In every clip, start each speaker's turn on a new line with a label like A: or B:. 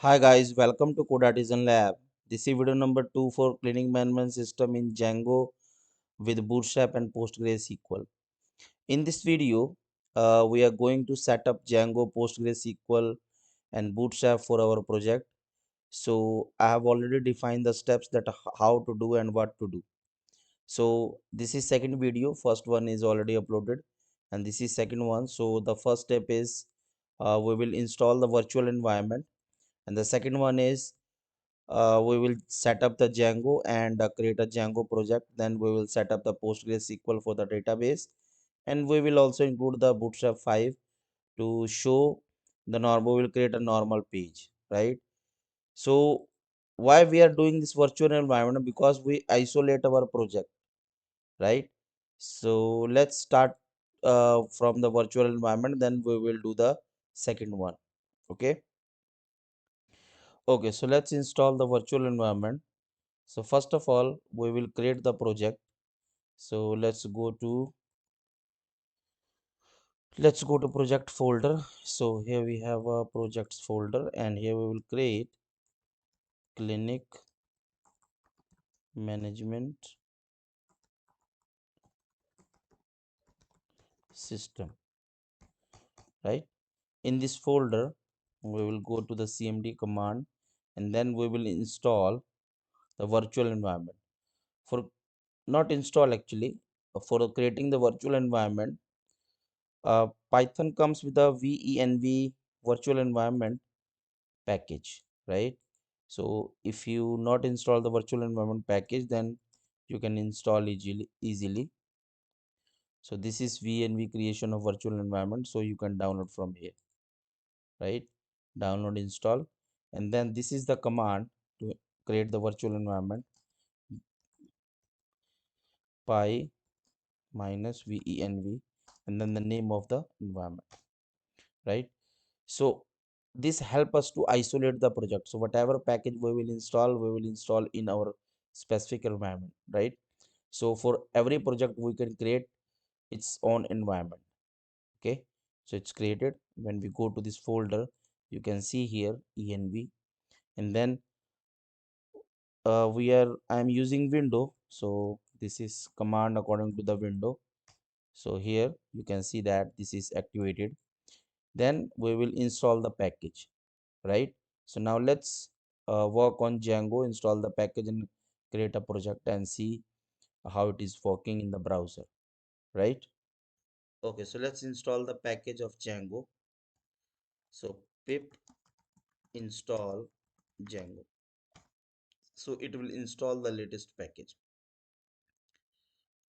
A: Hi guys, welcome to Code Artisan Lab. This is video number 2 for clinic management system in Django with Bootstrap and PostgreSQL. In this video, we are going to set up Django, PostgreSQL and Bootstrap for our project. So I have already defined the steps that how to do and what to do. So this is second video. First one is already uploaded and this is second one. So the first step is we will install the virtual environment, and the second one is we will set up the Django and create a Django project. Then we will set up the PostgreSQL for the database, and we will also include the Bootstrap 5 to show the normal. We will create a normal page, right? So why we are doing this virtual environment? Because we isolate our project, right? So let's start from the virtual environment. Then we will do the second one. Okay. Okay. So let's install the virtual environment. So first of all, we will create the project. So let's go to project folder. So here we have a projects folder, and here we will create clinic management system, right? In this folder, we will go to the cmd command, and then we will install the virtual environment. For not install actually, for creating the virtual environment, Python comes with a venv virtual environment package, right? So if you not install the virtual environment package, then you can install easily. So this is venv creation of virtual environment, so you can download from here, right? Download, install, and then this is the command to create the virtual environment: py minus venv, and then the name of the environment, right? So this help us to isolate the project. So whatever package we will install in our specific environment, right? So for every project we can create its own environment. Okay, so it's created. When we go to this folder, you can see here env, and then I'm using window, so this is command according to the window. So here you can see that this is activated. Then we will install the package, right? So now let's work on Django, install the package, and create a project and see how it is working in the browser, right? Okay, so let's install the package of Django. So pip install Django. So it will install the latest package,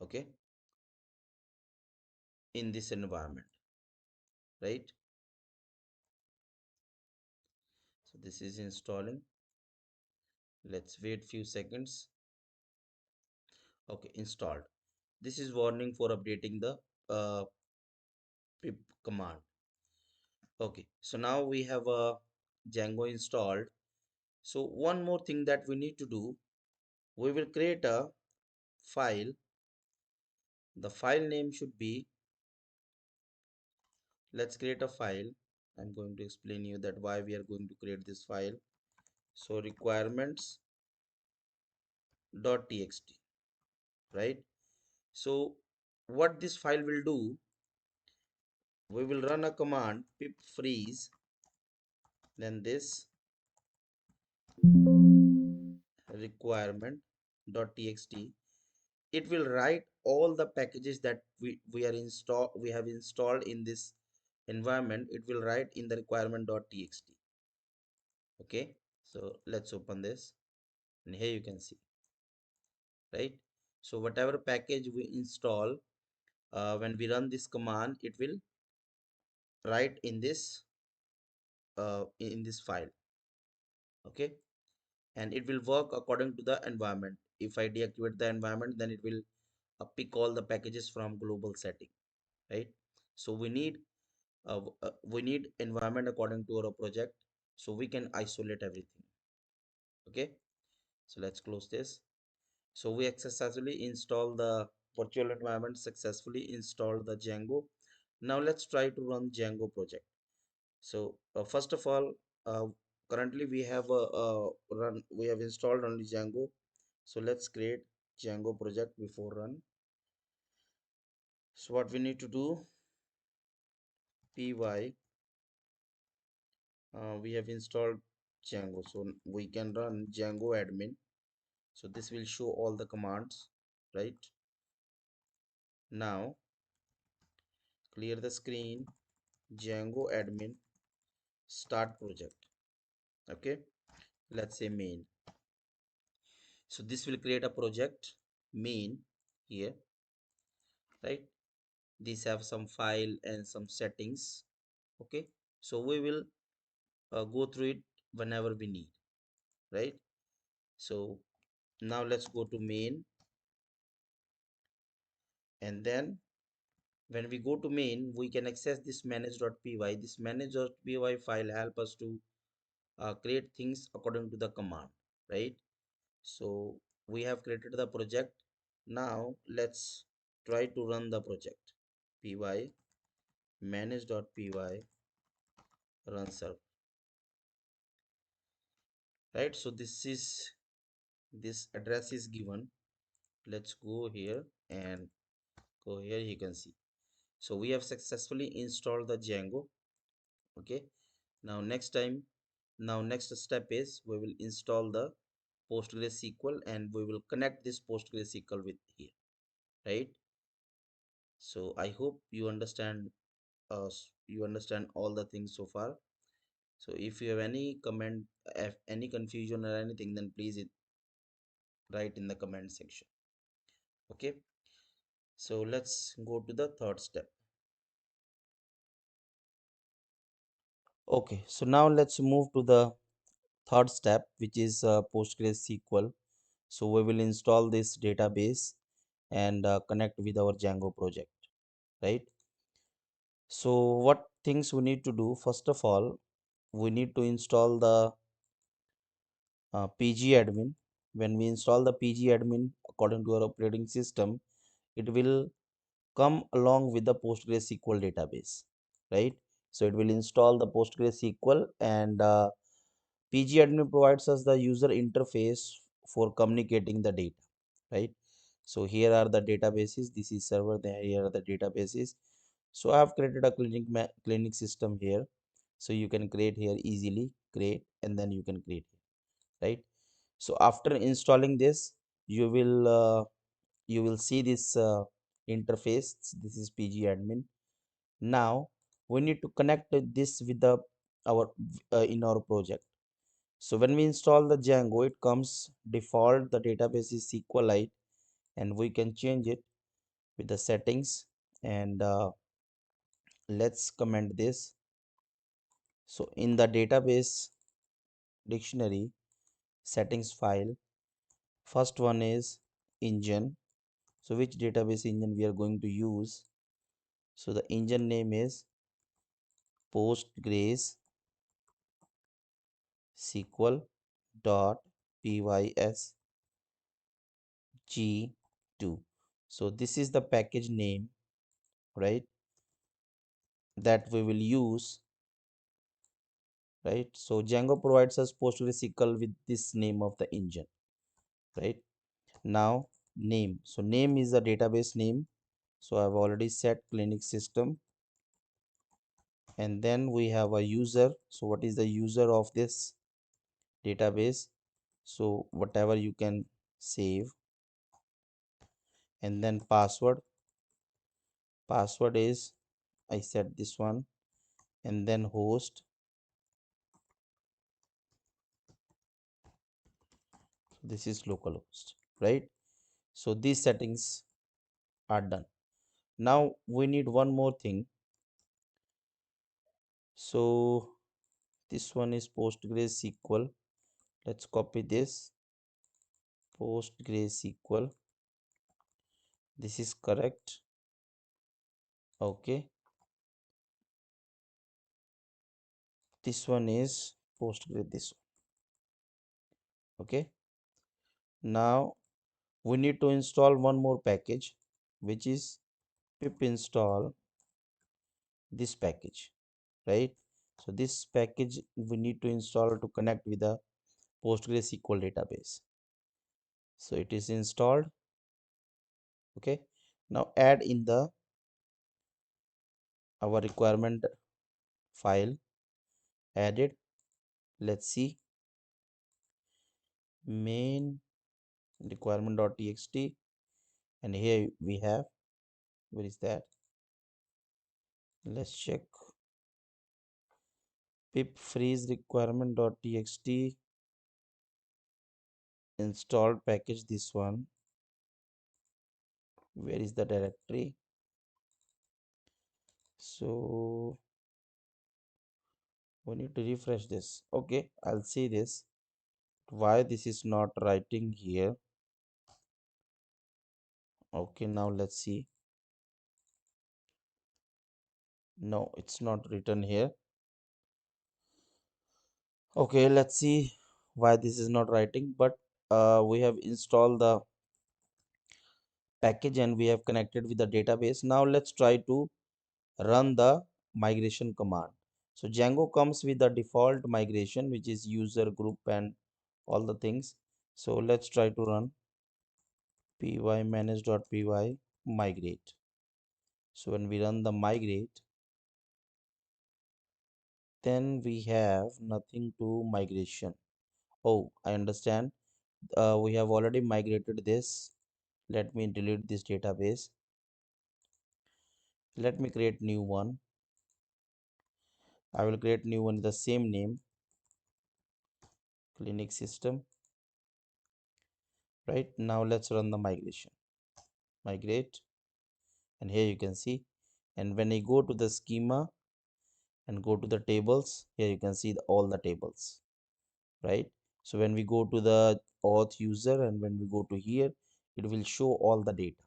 A: okay, in this environment, right? So this is installing. Let's wait few seconds. Okay, installed. This is warning for updating the pip command. Okay, so now we have a Django installed. So one more thing that we need to do, we will create a file. The file name should be, let's create a file. I'm going to explain you that why we are going to create this file. So requirements.txt, right? So what this file will do, we will run a command pip freeze, then this requirement.txt. It will write all the packages that we have installed in this environment. It will write in the requirement.txt. Okay, so let's open this, and here you can see, right? So whatever package we install, when we run this command, it will write in this file. Okay, and it will work according to the environment. If I deactivate the environment, then it will pick all the packages from global setting, right? So we need environment according to our project, so we can isolate everything. Okay, so let's close this. So we successfully install the virtual environment, successfully installed the Django. Now let's try to run Django project. So first of all, currently we have run, we have installed only Django. So let's create Django project before run. So what we need to do, py, we have installed Django, so we can run Django admin. So this will show all the commands, right? Now clear the screen, Django admin, start project. Okay, let's say main. So this will create a project main here, right? These have some file and some settings. Okay, so we will go through it whenever we need, right? So now let's go to main, and then when we go to main, we can access this manage.py. This manage.py file help us to create things according to the command, right? So we have created the project. Now let's try to run the project. Py manage.py run server, right? So this address is given. Let's go here and go here. You can see, so we have successfully installed the Django. Okay, now next step is we will install the PostgreSQL, and we will connect this PostgreSQL with here, right? So I hope you understand, you understand all the things so far. So if you have any comment, if any confusion or anything, then please write in the comment section. Okay, so let's go to the third step. Okay, so now let's move to the third step, which is PostgreSQL. So we will install this database and connect with our Django project, right? So what things we need to do? First of all, we need to install the pg admin. When we install the pg admin according to our operating system, it will come along with the PostgreSQL database, right? So it will install the PostgreSQL, and pgadmin provides us the user interface for communicating the data, right? So here are the databases. This is server. There, here are the databases. So I have created a clinic system here. So you can create here easily, create, and then you can create here, right? So after installing this, you will see this interface. This is pgadmin. Now we need to connect this with the our in our project. So when we install the Django, it comes default the database is SQLite, and we can change it with the settings. And let's comment this. So in the database dictionary settings file, first one is engine. So which database engine we are going to use? So the engine name is PostgreSQL dot pysg2. So this is the package name, right, that we will use, right? So Django provides us PostgreSQL with this name of the engine, right? Now name. So name is the database name. So I've already set clinic system, and then we have a user. So what is the user of this database? So whatever you can save, and then password is, I set this one, and then host. So this is localhost, right? So these settings are done. Now we need one more thing. So this one is PostgreSQL. Let's copy this PostgreSQL. This is correct. Okay, this one is Postgre, this one. Okay, now we need to install one more package, which is pip install this package, right? So this package we need to install to connect with the PostgreSQL database. So it is installed. Okay. Now add in the our requirement file added. Let's see main requirement.txt, and here we have, where is that? Let's check. Pip freeze requirement.txt installed package, this one. Where is the directory? So we need to refresh this. Okay, I'll see this. Why this is not writing here? Okay, now let's see. No, it's not written here. Okay, let's see why this is not writing. But we have installed the package and we have connected with the database. Now let's try to run the migration command. So Django comes with the default migration, which is user group and all the things. So let's try to run pymanage.py migrate. So when we run the migrate, then we have nothing to migration. Oh, I understand. We have already migrated this. Let me delete this database. Let me create new one. I will create new one with the same name, clinic system. Right now, let's run the migration. Migrate, and here you can see. And when I go to the schema and go to the tables, here you can see all the tables. Right. So when we go to the auth user and when we go to here, it will show all the data.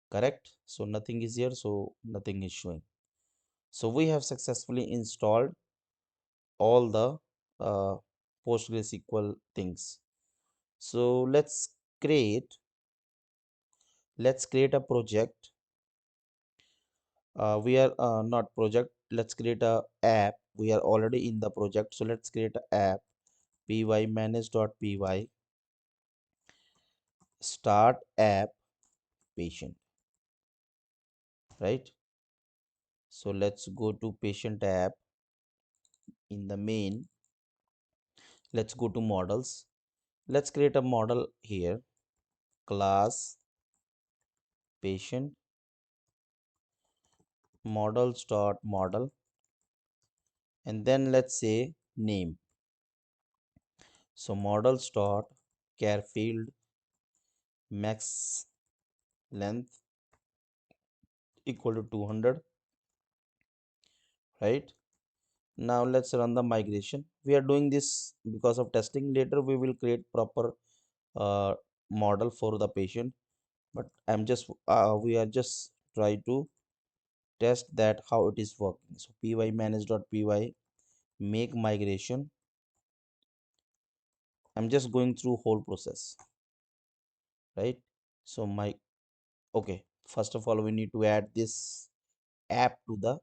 A: Correct. So nothing is here, so nothing is showing. So we have successfully installed all the PostgreSQL things. So let's create a project. We are not project. Let's create a app. We are already in the project, so let's create a app. pymanage.py start app patient. Right. So let's go to patient app. In the main, let's go to models. Let's create a model here, class patient models dot model, and then let's say name. So models dot care field max length equal to 200. Right. Now let's run the migration. We are doing this because of testing. Later we will create proper uh, model for the patient, but we are just try to test that how it is working. So pymanage.py make migration. I'm just going through whole process. Right. So okay, first of all we need to add this app to the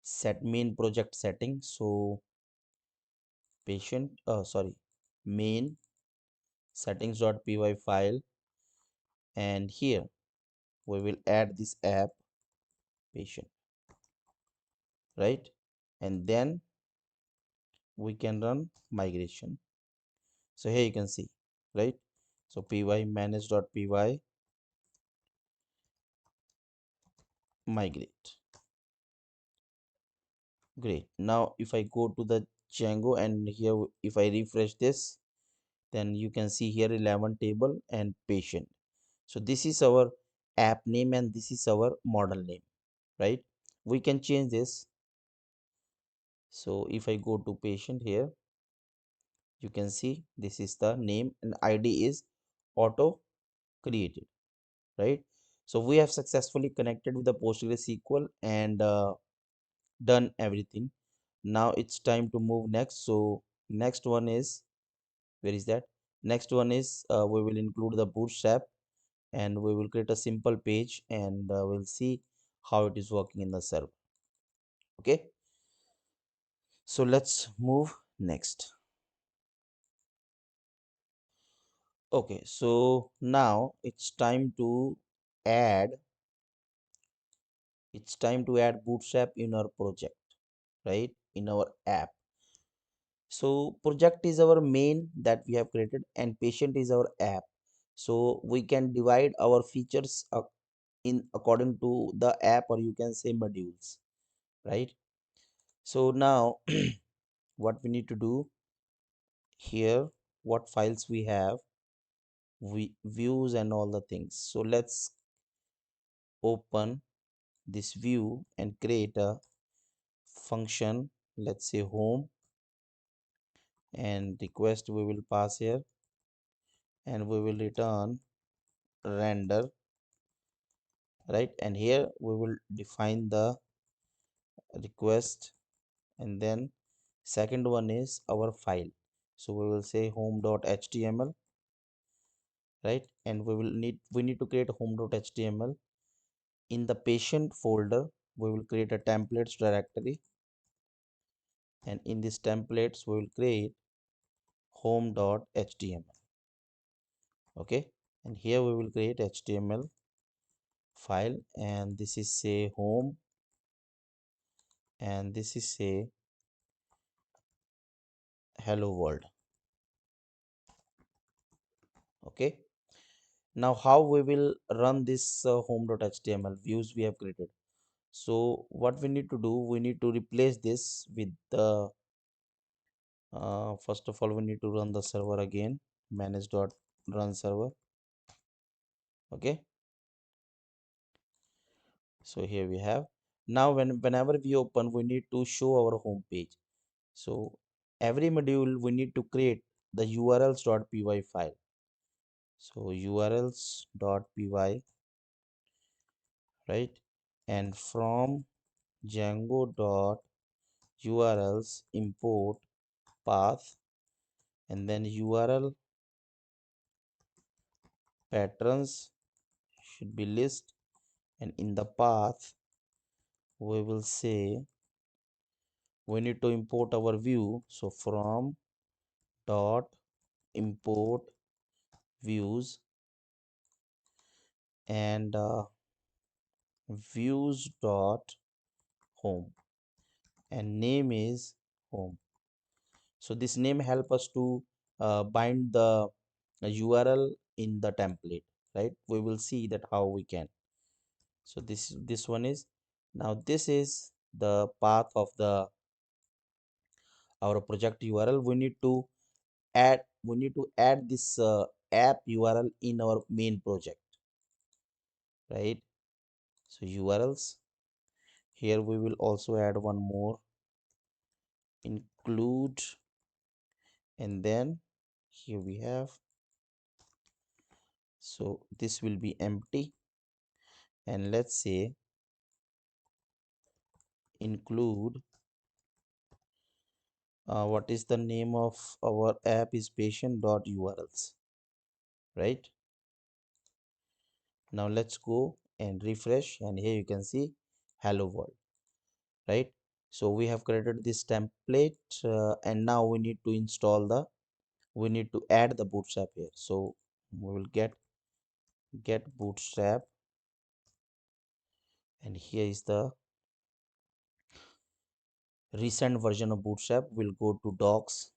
A: set main project setting. So main settings.py file, and here we will add this app patient. Right. And then we can run migration. So here you can see. Right. So pymanage.py migrate. Great. Now if I go to the Django and here if I refresh this, then you can see here 11 table and patient. So this is our app name and this is our model name. Right. We can change this. So if I go to patient here, you can see this is the name and ID is auto created. Right. So we have successfully connected with the PostgreSQL and done everything. Now it's time to move next. So next one is, where is that? Next one is we will include the Bootstrap and we will create a simple page and we'll see how it is working in the server. Okay, so let's move next. Okay, so now add it's time to add Bootstrap in our project, right, in our app. So project is our main that we have created, and patient is our app. So we can divide our features in according to the app, or you can say modules, right? So now what we need to do here, what files we have, we views and all the things. So let's open this view and create a function. Let's say home, and request we will pass here, and we will return render, right? And here we will define the request, and then second one is our file. So we will say home.html, right? And we need to create home.html. In the patient folder we will create a templates directory, and in this templates we will create home.html. Okay, and here we will create html file, and this is say home, and this is say hello world. Okay, now how we will run this home.html views we have created. So what we need to do, we need to replace this with the first of all we need to run the server again, manage.run server. Okay, so here we have. Now whenever we open, we need to show our home page. So every module we need to create the urls.py file. So urls.py, right? And from Django.urls import path, and then URL patterns should be list, and in the path we will say we need to import our view. So from dot import views, and views dot home, and name is home. So this name help us to bind the URL in the template, right? We will see that how we can. So this one is, now this is the path of the our project URL. We need to add this app URL in our main project, right? So URLs, here we will also add one more, include, and then here we have, so this will be empty, and let's say include what is the name of our app is patient.urls, right? Now let's go and refresh, and here you can see hello world, right? So we have created this template, and now we need to we need to add the bootstrap here. So we will get bootstrap, and here is the recent version of bootstrap. We'll go to docs,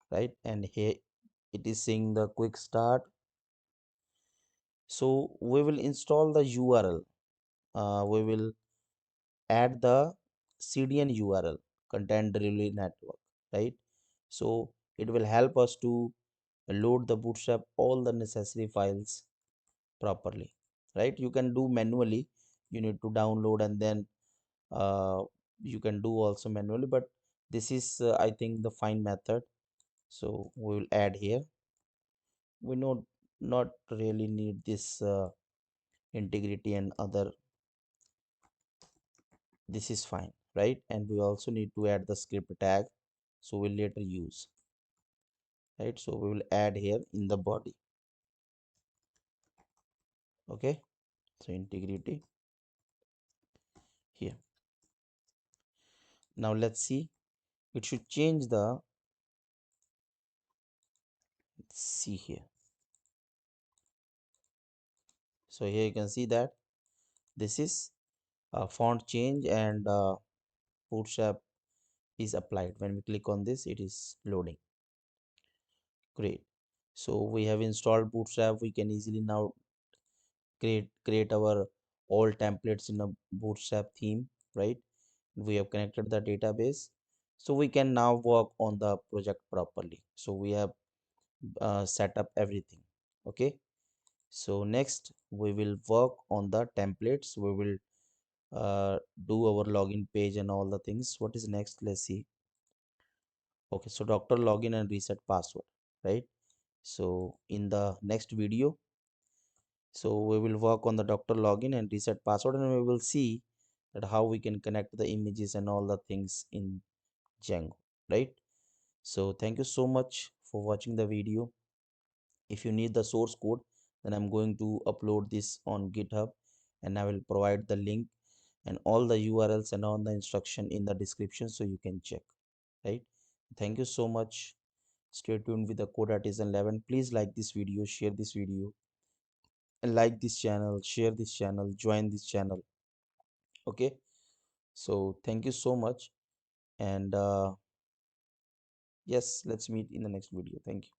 A: right? And here it is saying the quick start. So we will install the URL. We will add the CDN URL, content delivery network, right? So it will help us to load the bootstrap all the necessary files properly, right? You can do manually, you need to download, and then uh, you can do also manually, but this is I think the fine method. So we will add here. We not really need this integrity and other, this is fine, right? And we also need to add the script tag, so we'll later use, right? So we will add here in the body. Okay, so integrity here. Now let's see, it should change the, let's see here. So here you can see that this is a font change, and Bootstrap is applied. When we click on this, it is loading. Great. So we have installed Bootstrap. We can easily now create our all templates in a Bootstrap theme, right? We have connected the database, so we can now work on the project properly. So we have set up everything. Okay, so next we will work on the templates. We will do our login page and all the things. What is next? Let's see. Okay, so doctor login and reset password, right? So in the next video, so we will work on the doctor login and reset password, and we will see that how we can connect the images and all the things in Django, right? So thank you so much for watching the video. If you need the source code, then I'm going to upload this on GitHub, and I will provide the link and all the URLs and all the instruction in the description, so you can check, right? Thank you so much. Stay tuned with the Code Artisan 11. Please like this video, share this video, and like this channel, share this channel, join this channel. Okay, so thank you so much, and yes, let's meet in the next video. Thank you.